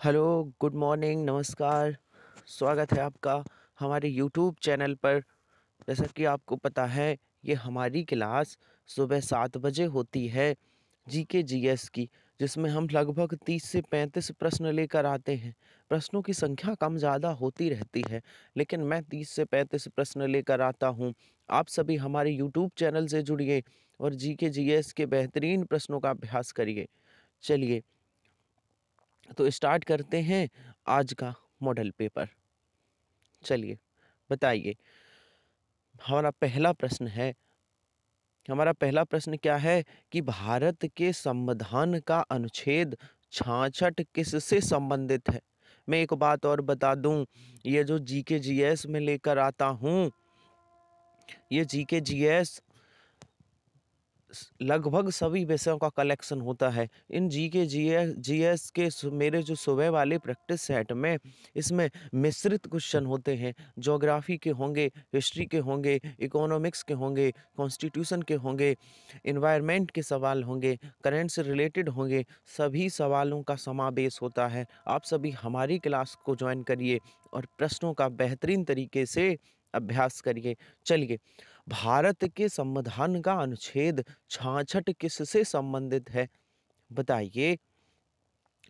Hello, good morning, नमस्कार। स्वागत है आपका हमारे यूट्यूब चैनल पर। जैसा कि आपको पता है, ये हमारी क्लास सुबह 7 बजे होती है जीके जीएस की, जिसमें हम लगभग 30 से 35 प्रश्न लेकर आते हैं। प्रश्नों की संख्या कम ज़्यादा होती रहती है, लेकिन मैं 30 से 35 प्रश्न लेकर आता हूँ। आप सभी हमारे यूट्यूब चैनल से जुड़िए और जीके जीएस के बेहतरीन प्रश्नों का अभ्यास करिए। चलिए, तो स्टार्ट करते हैं आज का मॉडल पेपर। चलिए, बताइए। हमारा पहला प्रश्न क्या है कि भारत के संविधान का अनुच्छेद 66 किससे संबंधित है? मैं एक बात और बता दूं, ये जो जीके जीएस में लेकर आता हूं, ये जीके जीएस लगभग सभी विषयों का कलेक्शन होता है। इन जीके जीएस के मेरे जो सुबह वाले प्रैक्टिस सेट में इसमें मिश्रित क्वेश्चन होते हैं। ज्योग्राफी के होंगे, हिस्ट्री के होंगे, इकोनॉमिक्स के होंगे, कॉन्स्टिट्यूशन के होंगे, इन्वायरमेंट के सवाल होंगे, करंट से रिलेटेड होंगे। सभी सवालों का समावेश होता है। आप सभी हमारी क्लास को ज्वाइन करिए और प्रश्नों का बेहतरीन तरीके से अभ्यास करिए। चलिए, भारत के संविधान का अनुच्छेद 66 किससे संबंधित है? बताइए।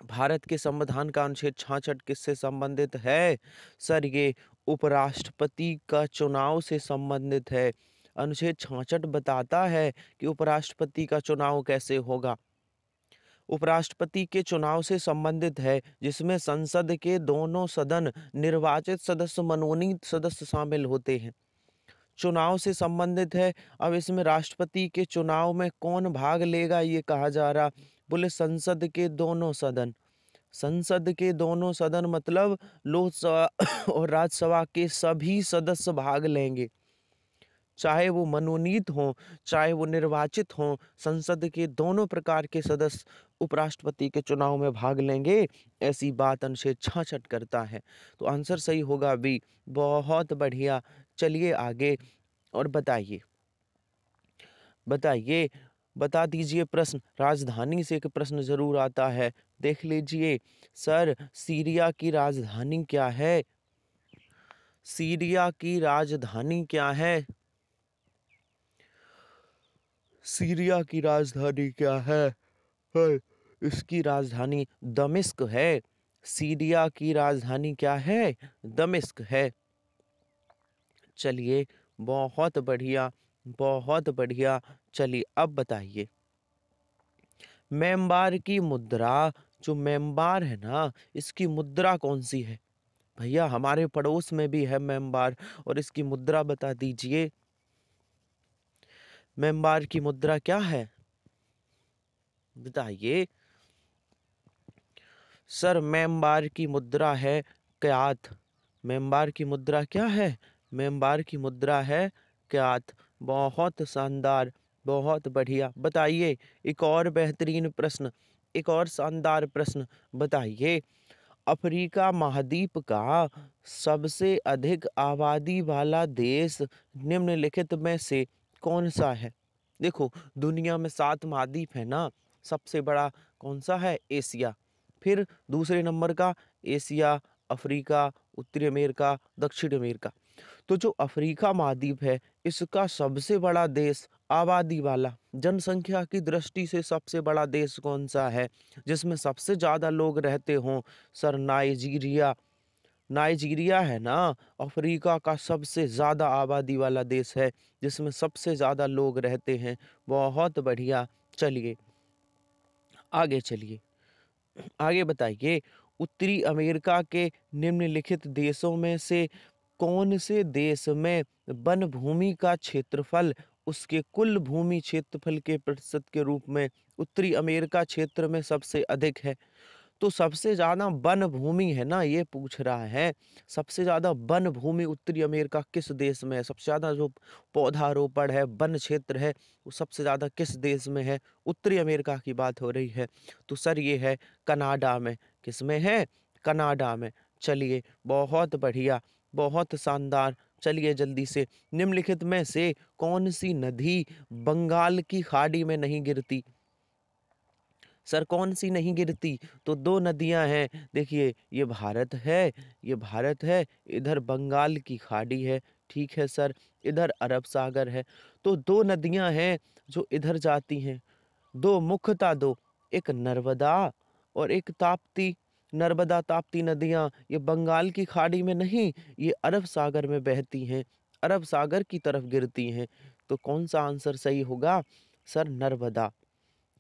भारत के संविधान का अनुच्छेद 66 किससे संबंधित है? सर, ये उपराष्ट्रपति का चुनाव से संबंधित है। अनुच्छेद 66 बताता है कि उपराष्ट्रपति का चुनाव कैसे होगा। उपराष्ट्रपति के चुनाव से संबंधित है, जिसमें संसद के दोनों सदन निर्वाचित सदस्य मनोनीत सदस्य शामिल होते हैं। चुनाव से संबंधित है। अब इसमें राष्ट्रपति के चुनाव में कौन भाग लेगा ये कहा जा रहा। बोले संसद के दोनों सदन। संसद के दोनों सदन मतलब लोकसभा और राज्यसभा के सभी सदस्य भाग लेंगे, चाहे वो मनोनीत हों, चाहे वो निर्वाचित हों। संसद के दोनों प्रकार के सदस्य उपराष्ट्रपति के चुनाव में भाग लेंगे, ऐसी बात अनुच्छेद 66 करता है। तो आंसर सही होगा बी। बहुत बढ़िया। चलिए आगे और बताइए। बताइए, बता दीजिए प्रश्न। राजधानी से एक प्रश्न जरूर आता है, देख लीजिए। सर, सीरिया की राजधानी क्या है? सीरिया की राजधानी क्या है? सीरिया की राजधानी क्या है? है, इसकी राजधानी दमिश्क है। सीरिया की राजधानी क्या है? दमिश्क है। चलिए, बहुत बढ़िया, बहुत बढ़िया। चलिए, अब बताइए। म्यांमार की मुद्रा, जो म्यांमार है ना, इसकी मुद्रा कौन सी है? भैया, हमारे पड़ोस में भी है म्यांमार, और इसकी मुद्रा बता दीजिए। म्यांमार की मुद्रा क्या है? बताइए। सर, म्यांमार की मुद्रा है क्यात। म्यांमार की मुद्रा क्या है? म्यांमार की मुद्रा है क्यात। बहुत शानदार, बहुत बढ़िया। बताइए, एक और बेहतरीन प्रश्न, एक और शानदार प्रश्न। बताइए, अफ्रीका महाद्वीप का सबसे अधिक आबादी वाला देश निम्नलिखित में से कौन सा है? देखो, दुनिया में 7 महाद्वीप है ना। सबसे बड़ा कौन सा है? एशिया। फिर दूसरे नंबर का एशिया, अफ्रीका, उत्तरी अमेरिका, दक्षिण अमेरिका। तो जो अफ्रीका महाद्वीप है, इसका सबसे बड़ा देश, आबादी वाला, जनसंख्या की दृष्टि से सबसे बड़ा देश कौन सा है, जिसमें सबसे ज्यादा लोग रहते हों? Sir, Nigeria. नाइजीरिया है ना, अफ्रीका का सबसे ज्यादा आबादी वाला देश है, जिसमें सबसे ज्यादा लोग रहते हैं। बहुत बढ़िया। चलिए आगे, चलिए आगे बताइए। उत्तरी अमेरिका के निम्नलिखित देशों में से कौन से देश में वन भूमि का क्षेत्रफल उसके कुल भूमि क्षेत्रफल के प्रतिशत के रूप में उत्तरी अमेरिका क्षेत्र में सबसे अधिक है? तो सबसे ज्यादा वन भूमि है ना, ये पूछ रहा है। सबसे ज्यादा वन भूमि उत्तरी अमेरिका किस देश में है? सबसे ज्यादा जो पौधारोपण है, वन क्षेत्र है, वो सबसे ज्यादा किस देश में है? उत्तरी अमेरिका की बात हो रही है। तो सर, ये है कनाडा में। किस में है? कनाडा में। चलिए, बहुत बढ़िया, बहुत शानदार। चलिए जल्दी से, निम्नलिखित में से कौन सी नदी बंगाल की खाड़ी में नहीं गिरती? सर कौन सी नहीं गिरती? तो दो नदियां हैं। देखिए ये भारत है, ये भारत है, इधर बंगाल की खाड़ी है, ठीक है सर, इधर अरब सागर है। तो दो नदियां हैं जो इधर जाती हैं, दो मुख्यतः दो, एक नर्मदा और एक ताप्ती। नर्मदा ताप्ती नदियां ये बंगाल की खाड़ी में नहीं, ये अरब सागर में बहती हैं, अरब सागर की तरफ गिरती हैं। तो कौन सा आंसर सही होगा? सर नर्मदा।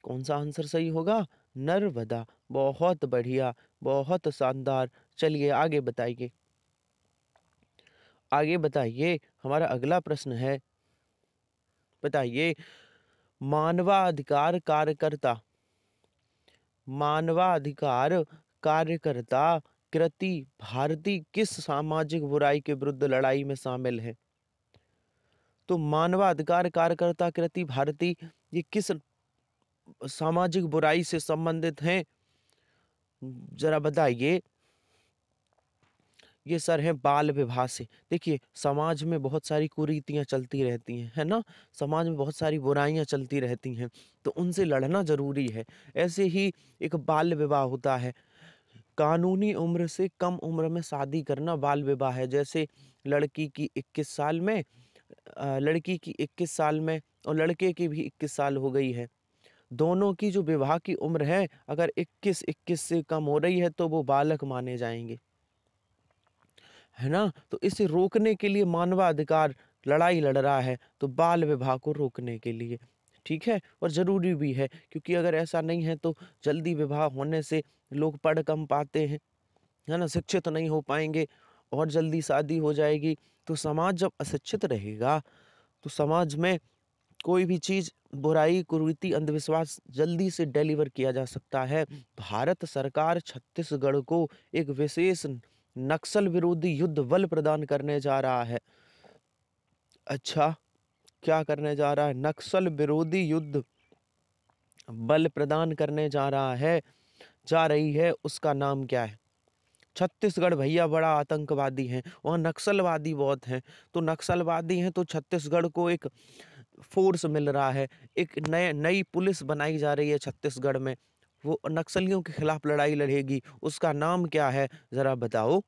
कौन सा आंसर सही होगा? नर्मदा। बहुत बढ़िया, बहुत शानदार। चलिए आगे बताइए, आगे बताइए। हमारा अगला प्रश्न है, बताइए मानवाधिकार कार्यकर्ता, मानवाधिकार कार्यकर्ता कृति भारती किस सामाजिक बुराई के विरुद्ध लड़ाई में शामिल है? तो मानवाधिकार कार्यकर्ता कृति भारती ये किस सामाजिक बुराई से संबंधित हैं? जरा बताइए। ये सर है बाल विवाह से। देखिए समाज में बहुत सारी कुरीतियां चलती रहती हैं, है ना? समाज में बहुत सारी बुराइयां चलती रहती हैं, तो उनसे लड़ना जरूरी है। ऐसे ही एक बाल विवाह होता है, कानूनी उम्र से कम उम्र में शादी करना बाल विवाह है। जैसे लड़की की 21 साल में, लड़की की 21 साल में और लड़के की भी 21 साल हो गई है, दोनों की जो विवाह की उम्र है अगर 21 से कम हो रही है तो वो बालक माने जाएंगे, है ना? तो इसे रोकने के लिए मानवाधिकार लड़ाई लड़ रहा है, तो बाल विवाह को रोकने के लिए, ठीक है? और ज़रूरी भी है, क्योंकि अगर ऐसा नहीं है तो जल्दी विवाह होने से लोग पढ़ कम पाते हैं, है ना? शिक्षित नहीं हो पाएंगे और जल्दी शादी हो जाएगी। तो समाज जब अशिक्षित रहेगा तो समाज में कोई भी चीज़, बुराई, कुरीति, अंधविश्वास जल्दी से डिलीवर किया जा सकता है। भारत सरकार छत्तीसगढ़ को एक विशेष नक्सल विरोधी युद्ध बल प्रदान करने जा रहा है। अच्छा, क्या करने जा रहा है? नक्सल विरोधी युद्ध बल प्रदान करने जा रहा है, जा रही है, उसका नाम क्या है? छत्तीसगढ़ भैया बड़ा आतंकवादी है, वहाँ नक्सलवादी बहुत हैं, तो नक्सलवादी हैं तो छत्तीसगढ़ को एक फोर्स मिल रहा है, एक नई पुलिस बनाई जा रही है छत्तीसगढ़ में, वो नक्सलियों के खिलाफ लड़ाई लड़ेगी। उसका नाम क्या है? ज़रा बताओ,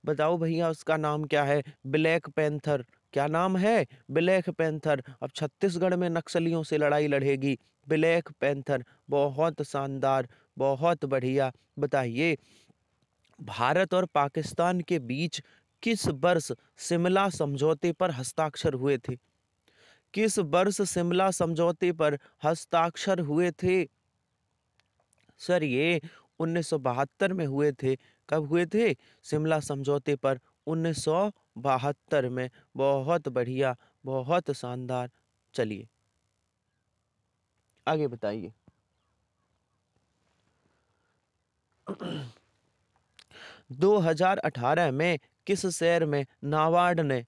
बताओ भैया उसका नाम क्या है? Black panther. क्या नाम है? Black panther. अब छत्तीसगढ़ में नक्सलियों से लड़ाई लड़ेगी, ब्लैक पैंथर। बहुत शानदार, बहुत बढ़िया। बताइए भारत और पाकिस्तान के बीच किस वर्ष शिमला समझौते पर हस्ताक्षर हुए थे? किस वर्ष शिमला समझौते पर हस्ताक्षर हुए थे? सर ये 1972 में हुए थे। कब हुए थे? शिमला समझौते पर 1972 में। बहुत बढ़िया, बहुत शानदार। चलिए आगे बताइए। 2018 में किस शहर में नाबार्ड ने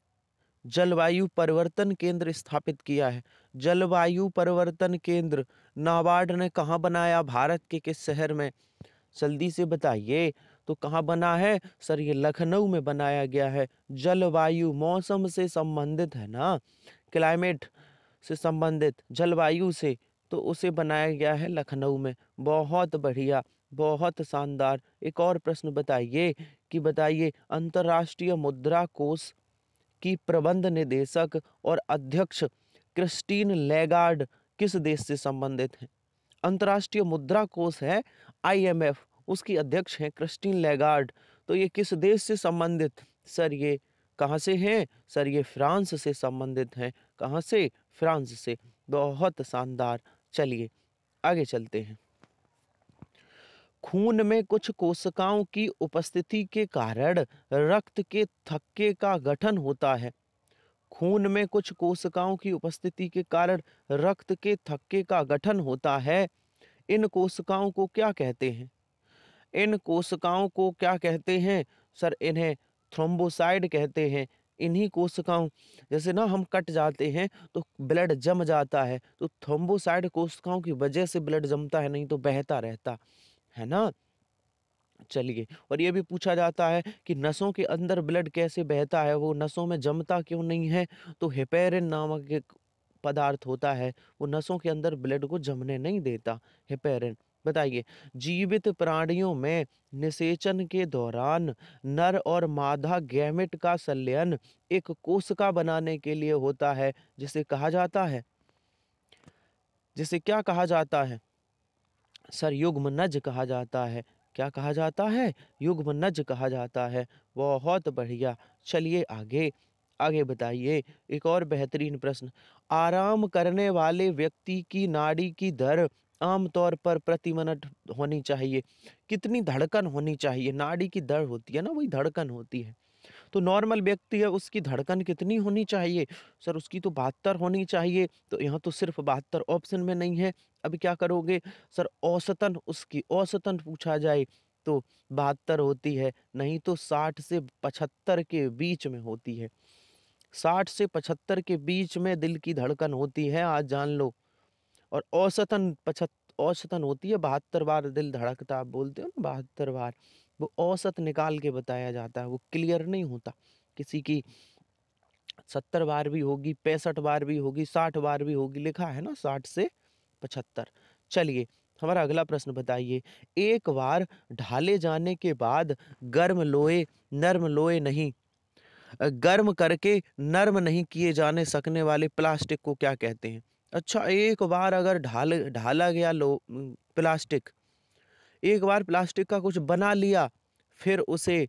जलवायु परिवर्तन केंद्र स्थापित किया है? जलवायु परिवर्तन केंद्र नाबार्ड ने कहाँ बनाया? भारत के किस शहर में? जल्दी से बताइए। तो कहाँ बना है? सर ये लखनऊ में बनाया गया है। जलवायु मौसम से संबंधित है ना, क्लाइमेट से संबंधित, जलवायु से, तो उसे बनाया गया है लखनऊ में। बहुत बढ़िया, बहुत शानदार। एक और प्रश्न बताइए कि बताइए अंतर्राष्ट्रीय मुद्रा कोष की प्रबंध निदेशक और अध्यक्ष क्रिस्टीन लेगार्ड किस देश से संबंधित हैं? अंतर्राष्ट्रीय मुद्रा कोष है आईएमएफ, उसकी अध्यक्ष हैं क्रिस्टीन लेगार्ड। तो ये किस देश से संबंधित? सर ये कहाँ से हैं? सर ये फ्रांस से संबंधित हैं। कहाँ से? फ्रांस से। बहुत शानदार। चलिए आगे चलते हैं। खून में कुछ कोशिकाओं की उपस्थिति के कारण रक्त के थक्के का गठन होता है। खून में कुछ कोशिकाओं की उपस्थिति के कारण रक्त के थक्के का गठन होता है। इन कोशिकाओं को क्या कहते हैं? इन कोशिकाओं को क्या कहते हैं? सर इन्हें थ्रोम्बोसाइड कहते हैं। इन्हीं कोशिकाओं, जैसे ना हम कट जाते हैं तो ब्लड जम जाता है, तो थ्रोम्बोसाइड कोशिकाओं की वजह से ब्लड जमता है, नहीं तो बहता रहता है ना। चलिए, और ये भी पूछा जाता है कि नसों के अंदर ब्लड कैसे बहता है, वो नसों में जमता क्यों नहीं है? तो हेपेरिन नामक एक पदार्थ होता है, वो नसों के अंदर ब्लड को जमने नहीं देता, हेपेरिन। बताइए। जीवित प्राणियों में निषेचन के दौरान नर और मादा गैमेट का संलयन एक कोशिका बनाने के लिए होता है, जिसे कहा जाता है, जिसे क्या कहा जाता है सर? युग्मनज कहा जाता है। क्या कहा जाता है? युग्मनज कहा जाता है। बहुत बढ़िया। चलिए आगे, आगे बताइए। एक और बेहतरीन प्रश्न। आराम करने वाले व्यक्ति की नाड़ी की दर आमतौर पर प्रति मिनट होनी चाहिए। कितनी धड़कन होनी चाहिए? नाड़ी की दर होती है ना, वही धड़कन होती है। तो नॉर्मल व्यक्ति है, उसकी धड़कन कितनी होनी चाहिए? सर उसकी तो 72 होनी चाहिए। तो यहाँ तो सिर्फ 72 ऑप्शन में नहीं है। अब क्या करोगे? सर औसतन, उसकी औसतन पूछा जाए तो 72 होती है, नहीं तो 60 से 75 के बीच में होती है। 60 से 75 के बीच में दिल की धड़कन होती है, आज जान लो। और औसतन होती है 72 बार दिल धड़कता, आप बोलते हो ना 72 बार, वो औसत निकाल के बताया जाता है, वो क्लियर नहीं होता। किसी की 70 बार भी होगी, 65 बार भी होगी, 60 बार भी होगी, लिखा है ना 60 से 75। चलिए हमारा अगला प्रश्न बताइए। एक बार ढाले जाने के बाद गर्म लोहे नर्म लोहे नहीं गर्म करके नर्म नहीं किए जाने सकने वाले प्लास्टिक को क्या कहते हैं? अच्छा, एक बार अगर ढाला गया प्लास्टिक, एक बार प्लास्टिक का कुछ बना लिया, फिर उसे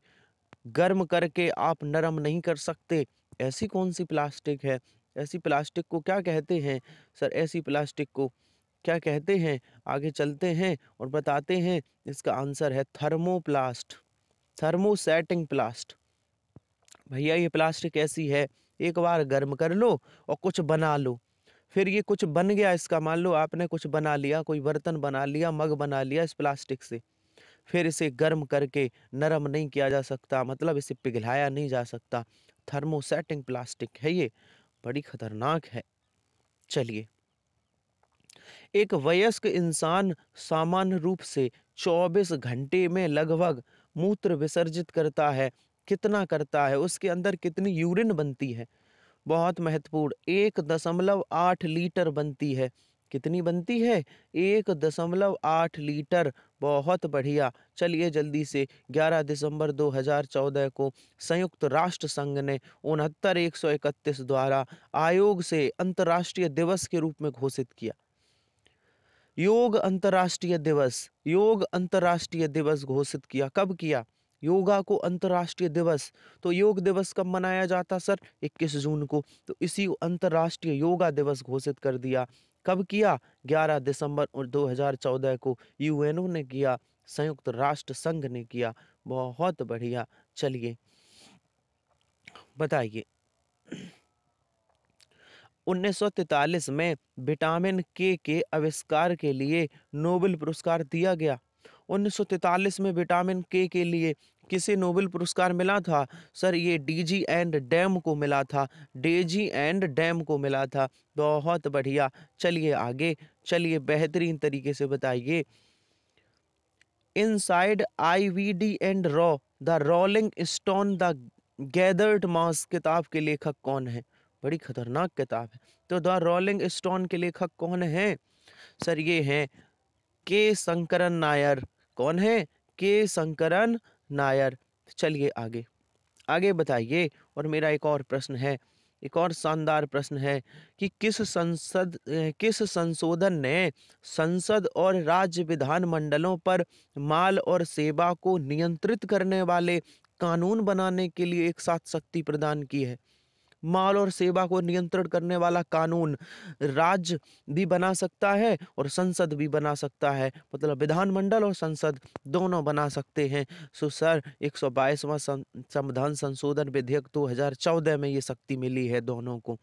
गर्म करके आप नरम नहीं कर सकते, ऐसी कौन सी प्लास्टिक है? ऐसी प्लास्टिक को क्या कहते हैं? सर ऐसी प्लास्टिक को क्या कहते हैं? आगे चलते हैं और बताते हैं। इसका आंसर है थर्मोप्लास्ट, थर्मोसेटिंग प्लास्ट। भैया ये प्लास्टिक ऐसी है, एक बार गर्म कर लो और कुछ बना लो, फिर ये कुछ बन गया इसका, मान लो आपने कुछ बना लिया, कोई बर्तन बना लिया, मग बना लिया इस प्लास्टिक से, फिर इसे गर्म करके नरम नहीं किया जा सकता, मतलब इसे पिघलाया नहीं जा सकता। थर्मोसेटिंग प्लास्टिक है ये, बड़ी खतरनाक है। चलिए, एक वयस्क इंसान सामान्य रूप से 24 घंटे में लगभग मूत्र विसर्जित करता है। कितना करता है? उसके अंदर कितनी यूरिन बनती है? बहुत महत्वपूर्ण, 1.8 लीटर बनती है। कितनी बनती है? 1.8 लीटर। बहुत बढ़िया। चलिए जल्दी से, 11 दिसंबर 2014 को संयुक्त राष्ट्र संघ ने 69/131 द्वारा आयोग से अंतर्राष्ट्रीय दिवस के रूप में घोषित किया। योग अंतर्राष्ट्रीय दिवस, योग अंतर्राष्ट्रीय दिवस घोषित किया। कब किया? योगा को अंतर्राष्ट्रीय दिवस। तो योग दिवस कब मनाया जाता सर? 21 जून को। तो इसी अंतर्राष्ट्रीय योगा दिवस घोषित कर दिया। कब किया? 11 दिसंबर 2014 को यूएनओ ने किया, संयुक्त राष्ट्र संघ ने किया। बहुत बढ़िया। चलिए बताइए। 1943 में विटामिन के आविष्कार के लिए नोबेल पुरस्कार दिया गया। 1943 में विटामिन के लिए किसे नोबेल पुरस्कार मिला था? सर ये डीजी एंड डैम को मिला था, डेजी एंड डैम को मिला था। बहुत बढ़िया। चलिए आगे, चलिए बेहतरीन तरीके से बताइए। Inside IVD and raw the rolling stone the gathered mass किताब के लेखक कौन है? बड़ी खतरनाक किताब है। तो द रोलिंग स्टोन के लेखक कौन है? सर ये हैं के शंकरन नायर। कौन है? के शंकरन नायर। चलिए आगे, आगे बताइए। और मेरा एक और प्रश्न है, एक और शानदार प्रश्न है कि किस संशोधन ने संसद और राज्य विधानमंडलों पर माल और सेवा को नियंत्रित करने वाले कानून बनाने के लिए एक साथ शक्ति प्रदान की है? माल और सेवा को नियंत्रण करने वाला कानून राज्य भी बना सकता है और संसद भी बना सकता है, मतलब विधानमंडल और संसद दोनों बना सकते हैं। सो सर 122वां संविधान संशोधन विधेयक 2014 में ये शक्ति मिली है दोनों को।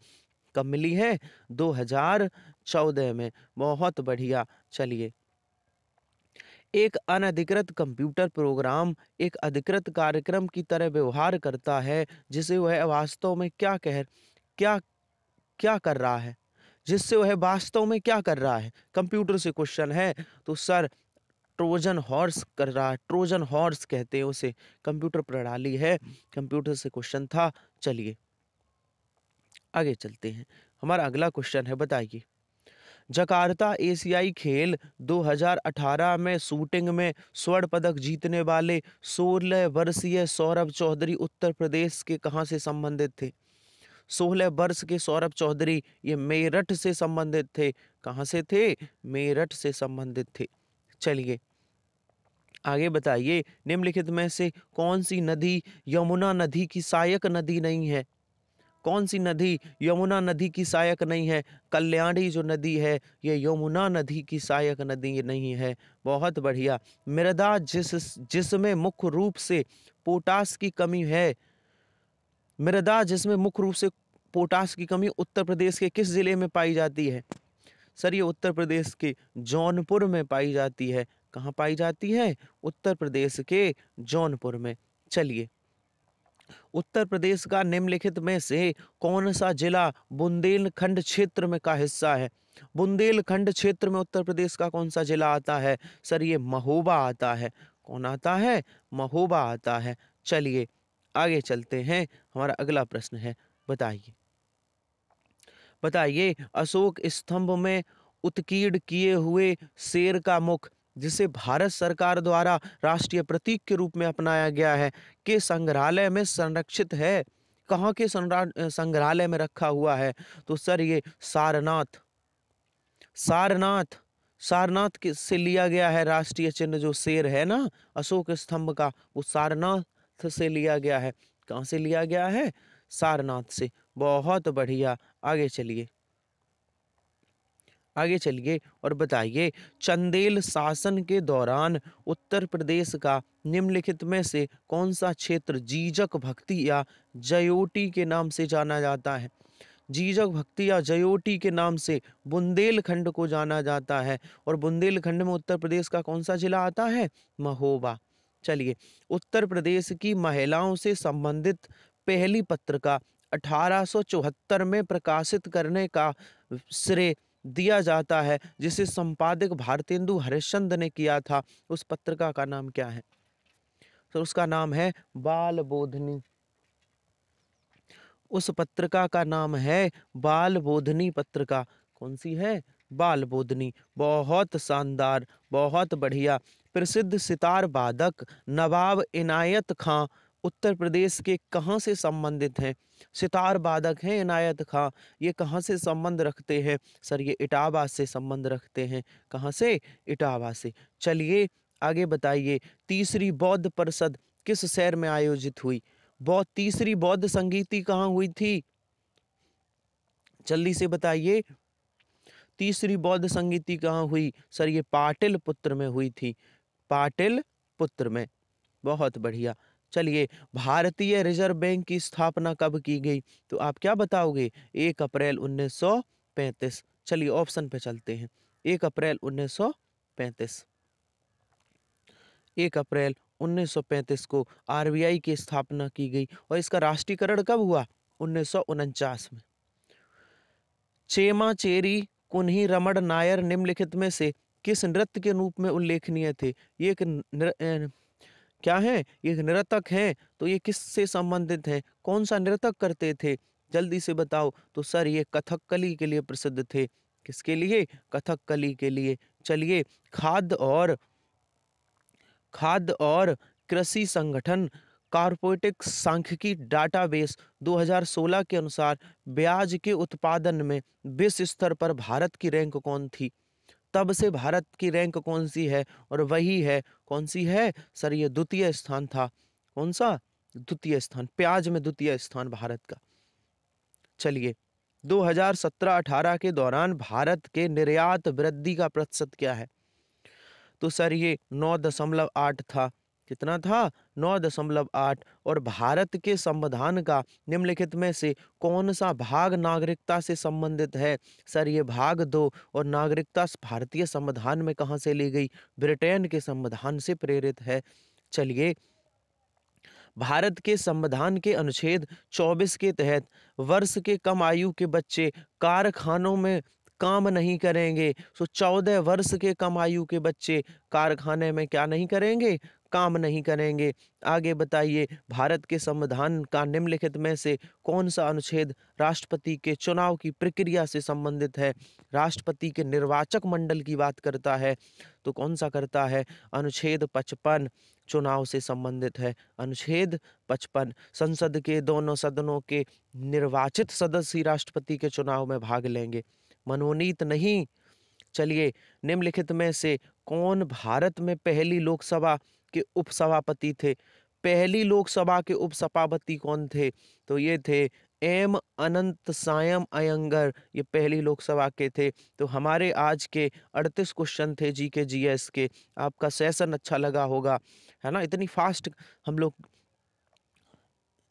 कब मिली है? 2014 में। बहुत बढ़िया। चलिए, एक अनधिकृत कंप्यूटर प्रोग्राम एक अधिकृत कार्यक्रम की तरह व्यवहार करता है, जिसे वह वास्तव में क्या क्या कर रहा है, जिससे वह वास्तव में क्या कर रहा है? कंप्यूटर से क्वेश्चन है। तो सर ट्रोजन हॉर्स कर रहा है, ट्रोजन हॉर्स कहते हैं उसे। कंप्यूटर प्रणाली है, कंप्यूटर से क्वेश्चन था। चलिए आगे चलते हैं। हमारा अगला क्वेश्चन है, बताइए। जकार्ता एशियाई खेल 2018 में शूटिंग में स्वर्ण पदक जीतने वाले 16 वर्षीय सौरभ चौधरी उत्तर प्रदेश के कहाँ से संबंधित थे? 16 वर्ष के सौरभ चौधरी ये मेरठ से संबंधित थे। कहाँ से थे? मेरठ से संबंधित थे। चलिए आगे बताइए, निम्नलिखित में से कौन सी नदी यमुना नदी की सहायक नदी नहीं है? कौन सी नदी यमुना नदी की सहायक नहीं है? कल्याणी जो नदी है ये यमुना नदी की सहायक नदी नहीं है। बहुत बढ़िया। मृदा जिसमें मुख्य रूप से पोटास की कमी है, मृदा जिसमें मुख्य रूप से पोटास की कमी उत्तर प्रदेश के किस जिले में पाई जाती है? सर ये उत्तर प्रदेश के जौनपुर में पाई जाती है। कहाँ पाई जाती है? उत्तर प्रदेश के जौनपुर में। चलिए, उत्तर प्रदेश का निम्नलिखित में से कौन सा जिला बुंदेलखंड क्षेत्र में का हिस्सा है? बुंदेलखंड क्षेत्र में उत्तर प्रदेश का कौन सा जिला आता है? सर ये महोबा आता है। कौन आता है? महोबा आता है। चलिए आगे चलते हैं, हमारा अगला प्रश्न है, बताइए बताइए अशोक स्तंभ में उत्कीर्ण किए हुए शेर का मुख, जिसे भारत सरकार द्वारा राष्ट्रीय प्रतीक के रूप में अपनाया गया है, के संग्रहालय में संरक्षित है? कहाँ के संग्रहालय में रखा हुआ है? तो सर ये सारनाथ, सारनाथ, सारनाथ से लिया गया है। राष्ट्रीय चिन्ह जो शेर है ना अशोक स्तंभ का, वो सारनाथ से लिया गया है। कहाँ से लिया गया है? सारनाथ से। बहुत बढ़िया। आगे चलिए, आगे चलिए और बताइए चंदेल शासन के दौरान उत्तर प्रदेश का निम्नलिखित में से कौन सा क्षेत्र जीजक भक्ति या जयोटी के नाम से जाना जाता है? जीजक भक्ति या जयोटी के नाम से बुंदेलखंड को जाना जाता है, और बुंदेलखंड में उत्तर प्रदेश का कौन सा जिला आता है? महोबा। चलिए, उत्तर प्रदेश की महिलाओं से संबंधित पहली पत्रिका 1874 में प्रकाशित करने का श्रेय दिया जाता है, जिसे संपादक भारतेंदु हरिश्चंद्र ने किया था। उस पत्रिका का नाम क्या है? तो उसका नाम है बाल बोधनी। उस पत्रिका का नाम है बाल बोधनी पत्रिका। कौन सी है? बाल बोधनी। बहुत शानदार, बहुत बढ़िया। प्रसिद्ध सितार वादक नवाब इनायत खां उत्तर प्रदेश के कहाँ से संबंधित हैं? सितार वादक हैं इनायत खां, ये कहाँ से संबंध रखते हैं? सर ये इटावा से संबंध रखते हैं। कहाँ से? इटावा से। चलिए आगे बताइए, तीसरी बौद्ध परिषद किस शहर में आयोजित हुई? तीसरी बौद्ध संगीति कहाँ हुई थी? जल्दी से बताइए, तीसरी बौद्ध संगीति कहाँ हुई? सर ये पाटलिपुत्र में हुई थी। पाटलिपुत्र में। बहुत बढ़िया। चलिए, भारतीय रिजर्व बैंक की स्थापना कब की गई? तो आप क्या बताओगे? 1 अप्रैल 1935। चलिए ऑप्शन पे चलते हैं। 1 अप्रैल 1935। 1 अप्रैल 1935 को आरबीआई की स्थापना की गई, और इसका राष्ट्रीयकरण कब हुआ? 1949 में। चेमाचेरी कुन्ही रमण नायर निम्नलिखित में से किस नृत्य के रूप में उल्लेखनीय थे? ये एक क्या है? ये एक नर्तक हैं। तो ये किससे संबंधित है? कौन सा नृतक करते थे? जल्दी से बताओ। तो सर ये कथकली के लिए प्रसिद्ध थे। किसके लिए? कथकली के लिए। चलिए, खाद्य और कृषि संगठन कॉर्पोरेटिव सांख्यिकी डाटाबेस 2016 के अनुसार ब्याज के उत्पादन में विश्व स्तर पर भारत की रैंक कौन थी? तब से भारत की रैंक कौन सी है? और वही है, कौन सी है? सर ये द्वितीय स्थान था। कौन सा? द्वितीय स्थान। प्याज में द्वितीय स्थान भारत का। चलिए, 2017-18 के दौरान भारत के निर्यात वृद्धि का प्रतिशत क्या है? तो सर ये 9.8 था। कितना था? 9.8। और भारत के संविधान का निम्नलिखित में से कौन सा भाग नागरिकता से संबंधित है? सर ये भाग 2। और नागरिकता भारतीय संविधान में कहाँ से ली गई? ब्रिटेन के संविधान से प्रेरित है। चलिए, भारत के संविधान के अनुच्छेद 24 के तहत वर्ष के कम आयु के बच्चे कारखानों में काम नहीं करेंगे। 14 वर्ष के कम आयु के बच्चे कारखाने में क्या नहीं करेंगे? काम नहीं करेंगे। आगे बताइए, भारत के संविधान का निम्नलिखित में से कौन-सा अनुच्छेद राष्ट्रपति के चुनाव की प्रक्रिया से संबंधित है? राष्ट्रपति के निर्वाचक मंडल की बात करता है, तो कौन-सा करता है? अनुच्छेद 55 चुनाव से संबंधित है। अनुच्छेद 55 संसद के दोनों सदनों के निर्वाचित सदस्य ही राष्ट्रपति के चुनाव में भाग लेंगे, मनोनीत नहीं। चलिए, निम्नलिखित में से कौन भारत में पहली लोकसभा के उपसभापति थे? पहली लोकसभा के उपसभापति कौन थे? तो ये थे एम अनंत सायम अयंगर, ये पहली लोकसभा के थे। तो हमारे आज के 38 क्वेश्चन थे जीके जीएस के। आपका सेशन अच्छा लगा होगा, है ना? इतनी फास्ट हम लोग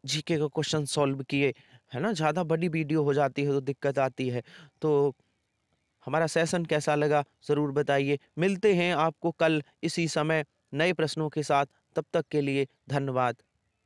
जीके का क्वेश्चन सॉल्व किए, है ना? ज़्यादा बड़ी वीडियो हो जाती है तो दिक्कत आती है। तो हमारा सेशन कैसा लगा ज़रूर बताइए। मिलते हैं आपको कल इसी समय नए प्रश्नों के साथ। तब तक के लिए धन्यवाद।